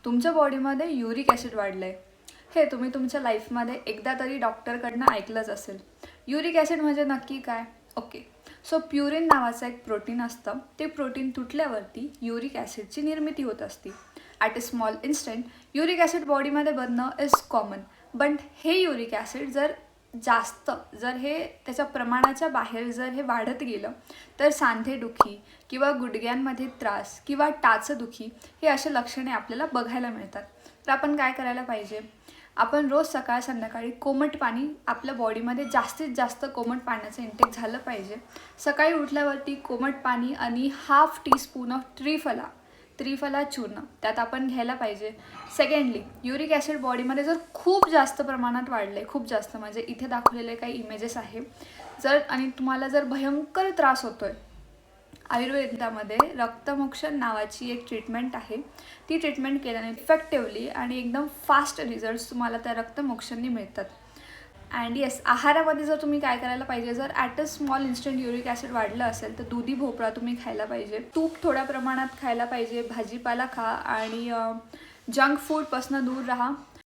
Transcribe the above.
तुमच्या बॉडीमध्ये uric acid वाढलं आहे, हे तुम्ही तुमच्या लाईफमध्ये एकदा तरी डॉक्टरकडनं ऐकलंच असेल. युरिक ॲसिड म्हणजे नक्की काय? ओके, सो प्युरिन नावाचं एक प्रोटीन असतं. ते प्रोटीन तुटल्यावरती युरिक ॲसिडची निर्मिती होत असते. At a small instant uric acid बॉडीमध्ये बनणं इज कॉमन. बट हे युरिक ॲसिड जर हे त्याच्या प्रमाणाच्या बाहेर जर हे वाढत गेलं तर सांधेदुखी किंवा गुडघ्यांमध्ये त्रास किंवा टाचेदुखी हे असे लक्षणे आपल्याला बघायला मिळतात. तर आपण काय करायला पाहिजे? आपण रोज सकाळ संध्याकाळी कोमट पाणी आपल्या बॉडीमध्ये जास्तीत जास्त कोमट पाण्याचं इंटेक झालं पाहिजे. सकाळी उठल्यावरती कोमट पाणी आणि 1/2 टीस्पून ऑफ त्रिफला चूर्ण त्यात आपण घ्यायला पाहिजे. सेकंडली, युरिक ॲसिड बॉडीमध्ये जर खूप जास्त प्रमाणात वाढलं आहे, खूप जास्त म्हणजे इथे दाखवलेले काही इमेजेस आहे, आणि तुम्हाला जर भयंकर त्रास होतो आहे, आयुर्वेदामध्ये रक्तमोक्षण नावाची एक ट्रीटमेंट आहे. ती ट्रीटमेंट केल्याने इफेक्टिवली आणि एकदम फास्ट रिझल्ट्स तुम्हाला त्या रक्तमोक्षणनी मिळतात. अँड येस, आहारामध्ये जर तुम्ही काय करायला पाहिजे, जर at a small instant uric acid वाढलं असेल तर दुधी भोपळा तुम्ही खायला पाहिजे. तूप थोड्या प्रमाणात खायला पाहिजे. भाजीपाला खा आणि जंक फूडपासून दूर राहा.